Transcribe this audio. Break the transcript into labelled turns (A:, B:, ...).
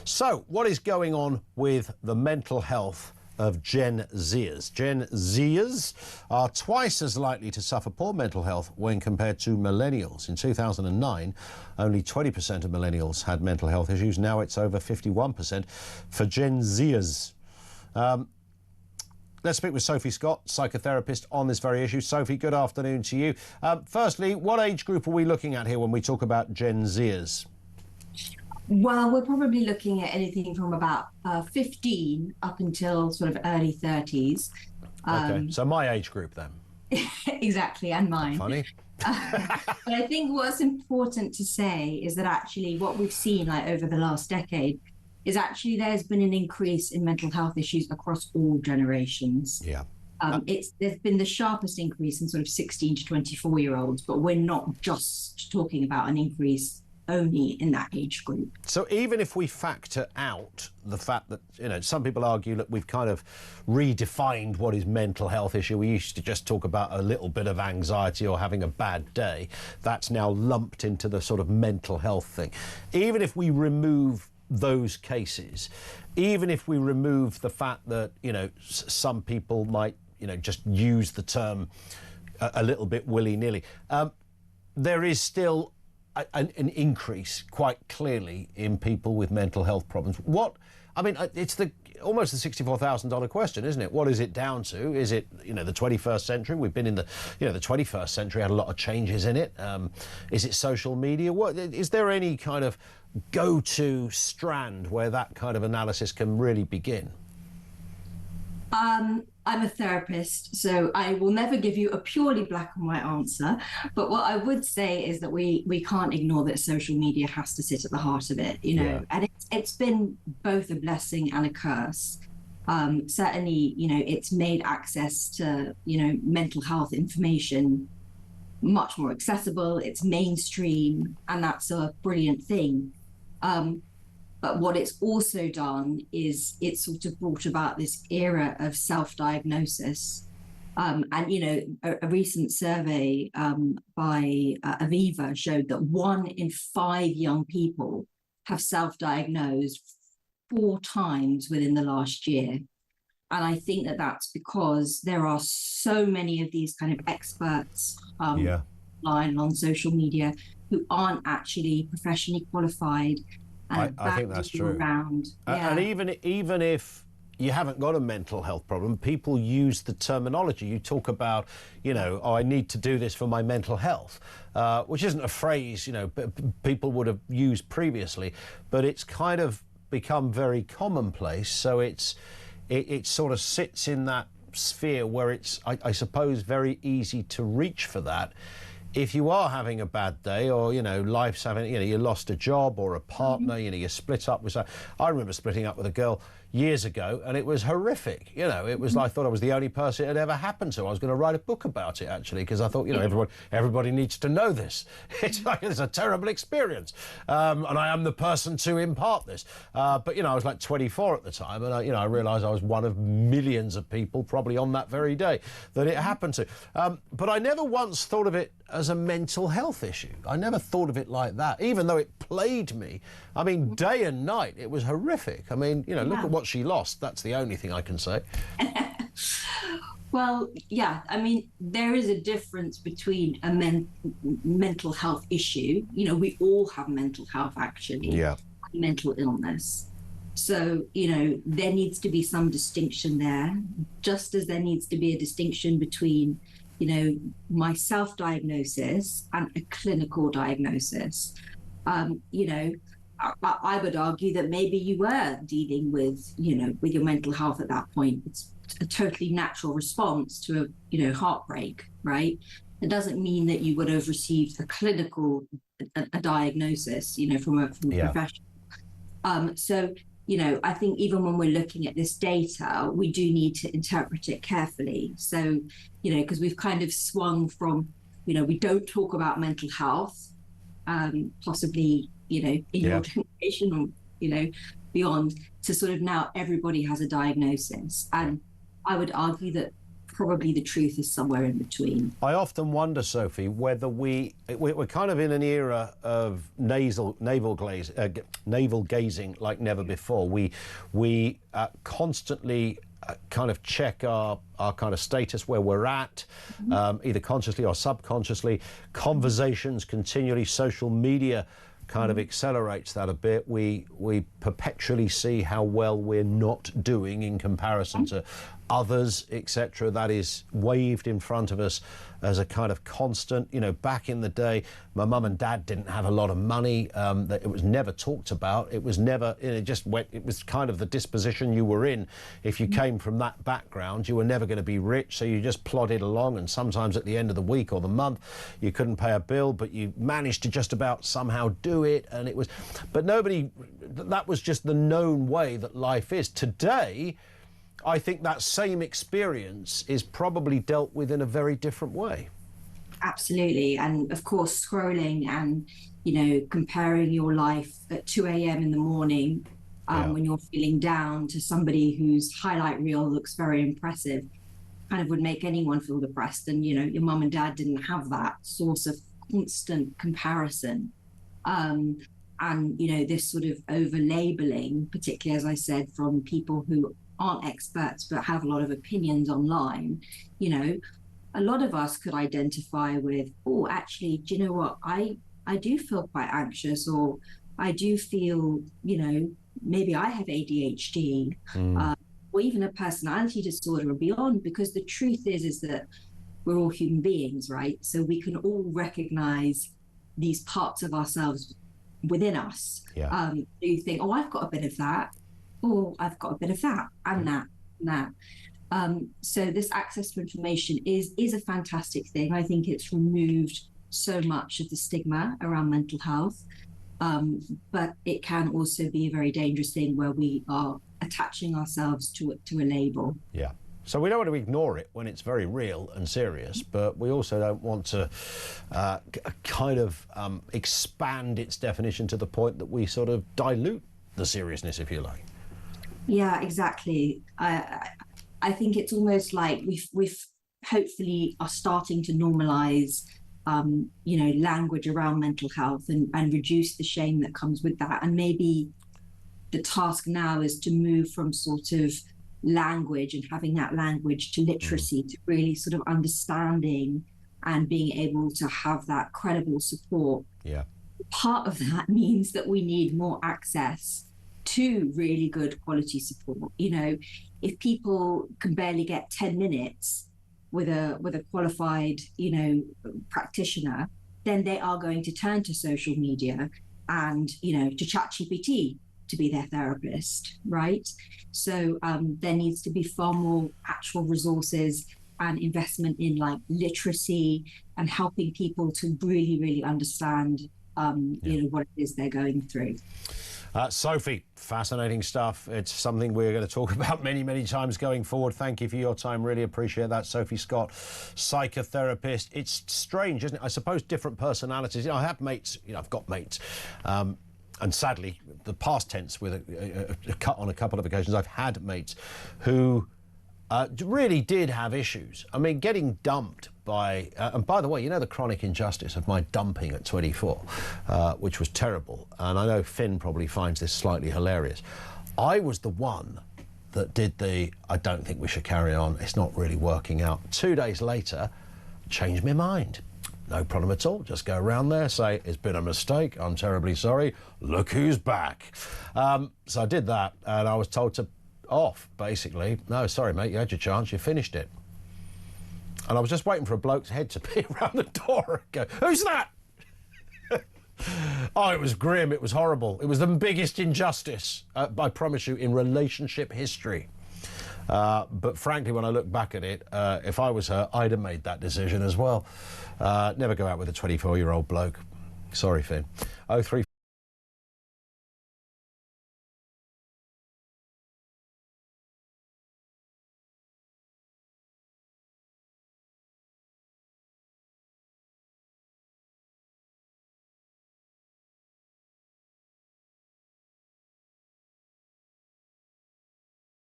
A: So, what is going on with the mental health of Gen Zers? Gen Zers are twice as likely to suffer poor mental health when compared to millennials. In 2009, only 20% of millennials had mental health issues. Now it's over 51% for Gen Zers. Let's speak with Sophie Scott, psychotherapist, on this very issue. Sophie, good afternoon to you. Firstly, what age group are we looking at here when we talk about Gen Zers?
B: Well, we're probably looking at anything from about 15 up until sort of early 30s.
A: Okay, so my age group then.
B: Exactly, and mine.
A: Funny.
B: But I think what's important to say is that actually what we've seen like over the last decade is actually there's been an increase in mental health issues across all generations.
A: Yeah.
B: There's been the sharpest increase in sort of 16 to 24-year-olds, but we're not just talking about an increase only in that age group.
A: So even if we factor out the fact that, you know, some people argue that we've kind of redefined what is mental health issue. We used to just talk about a little bit of anxiety or having a bad day. That's now lumped into the sort of mental health thing. Even if we remove those cases, even if we remove the fact that, you know, some people might, you know, just use the term a little bit willy-nilly, there is still an increase quite clearly in people with mental health problems. It's almost the $64,000 question, isn't it? What is it down to? Is it, you know, the 21st century? We've been in the 21st century, had a lot of changes in it. Is it social media? Is there any kind of go-to strand where that kind of analysis can really begin?
B: I'm a therapist, so I will never give you a purely black and white answer. But what I would say is that we can't ignore that social media has to sit at the heart of it, you know,
A: Yeah.
B: and it's been both a blessing and a curse. Certainly, you know, it's made access to, you know, mental health information much more accessible. It's mainstream, and that's a brilliant thing. But what it's also done is it's sort of brought about this era of self-diagnosis. And, you know, a recent survey by Aviva showed that 1 in 5 young people have self-diagnosed 4 times within the last year. And I think that that's because there are so many of these kind of experts online on social media who aren't actually professionally qualified.
A: I think that's true.
B: Yeah.
A: And even if you haven't got a mental health problem, people use the terminology. You talk about, you know, oh, I need to do this for my mental health, which isn't a phrase, you know, people would have used previously, but it's kind of become very commonplace. So it sort of sits in that sphere where it's, I suppose, very easy to reach for that. If you are having a bad day, or, you know, life's having, you know, you lost a job or a partner, you know, you split up with someone. I remember splitting up with a girl years ago, and it was horrific. You know, it was like, I thought I was the only person it had ever happened to. I was going to write a book about it, actually, because I thought, you know, everybody needs to know this. It's like, it's a terrible experience. And I am the person to impart this. But, you know, I was like 24 at the time, and, I realised I was one of millions of people probably on that very day that it happened to. But I never once thought of it as a mental health issue. I never thought of it like that, even though it plagued me. I mean, day and night, it was horrific. I mean, you know, look at what she lost. That's the only thing I can say.
B: Well, yeah, I mean, there is a difference between a mental health issue. You know, we all have mental health, actually.
A: Yeah.
B: Mental illness. So, you know, there needs to be some distinction there, just as there needs to be a distinction between, you know, my self-diagnosis and a clinical diagnosis. You know, I would argue that maybe you were dealing with, you know, with your mental health at that point. It's a totally natural response to a, you know, heartbreak, right? It doesn't mean that you would have received a clinical diagnosis, you know, from a professional. So, you know, I think even when we're looking at this data, we do need to interpret it carefully. So, you know, because we've kind of swung from, you know, we don't talk about mental health, possibly, you know, in your generation or, you know, beyond, to sort of now everybody has a diagnosis. And I would argue that probably the truth is somewhere in between.
A: I often wonder, Sophie, whether we're kind of in an era of navel gazing like never before. We constantly kind of check our kind of status where we're at, either consciously or subconsciously. Conversations continually, social media kind of accelerates that a bit. We perpetually see how well we're not doing in comparison to others, etc. That is waved in front of us as a kind of constant. You know, back in the day, my mum and dad didn't have a lot of money. That it was never talked about. It was never, it just went, it was kind of the disposition you were in. If you came from that background, you were never going to be rich, so you just plodded along, and sometimes at the end of the week or the month, you couldn't pay a bill, but you managed to just about somehow do it. And it was, but nobody, that was just the known way that life is. Today, I think that same experience is probably dealt with in a very different way.
B: Absolutely. And of course, scrolling and, you know, comparing your life at 2 a.m. in the morning when you're feeling down to somebody whose highlight reel looks very impressive kind of would make anyone feel depressed. And, you know, your mum and dad didn't have that source of constant comparison. And, you know, this sort of over-labeling, particularly, as I said, from people who aren't experts but have a lot of opinions online, you know, a lot of us could identify with, oh, actually, do you know what, I do feel quite anxious, or I do feel, you know, maybe I have ADHD, or even a personality disorder or beyond, because the truth is that we're all human beings, right? So we can all recognize these parts of ourselves within us. You think, oh, I've got a bit of that, oh, I've got a bit of that, and that. So this access to information is a fantastic thing. I think it's removed so much of the stigma around mental health, but it can also be a very dangerous thing where we are attaching ourselves to a label. Yeah.
A: So we don't want to ignore it when it's very real and serious, but we also don't want to kind of expand its definition to the point that we sort of dilute the seriousness, if you like.
B: Yeah, exactly. I think it's almost like we've hopefully are starting to normalize, you know, language around mental health and reduce the shame that comes with that. And maybe the task now is to move from sort of language and having that language to literacy, to really sort of understanding and being able to have that credible support.
A: Yeah.
B: Part of that means that we need more access to really good quality support. You know, if people can barely get 10 minutes with a qualified, you know, practitioner, then they are going to turn to social media and, you know, to ChatGPT to be their therapist, right? So there needs to be far more actual resources and investment in like literacy and helping people to really understand, you know, what it is they're going through.
A: Sophie, fascinating stuff. It's something we're going to talk about many times going forward. Thank you for your time. Really appreciate that. Sophie Scott, psychotherapist. It's strange, isn't it? I suppose different personalities. You know, I have mates, you know, I've got mates. And sadly, the past tense with on a couple of occasions, I've had mates who really did have issues. I mean, getting dumped by, and by the way, you know the chronic injustice of my dumping at 24, which was terrible. And I know Finn probably finds this slightly hilarious. I was the one that did the, I don't think we should carry on, it's not really working out. 2 days later, changed my mind. No problem at all. Just go around there, say, it's been a mistake, I'm terribly sorry, look who's back. So I did that, and I was told to off, basically. No, sorry, mate, you had your chance, you finished it. And I was just waiting for a bloke's head to be around the door and go, who's that? Oh, it was grim, it was horrible. It was the biggest injustice, I promise you, in relationship history. But frankly, when I look back at it, if I was her, I'd have made that decision as well. Never go out with a 24-year-old bloke. Sorry, Finn. 03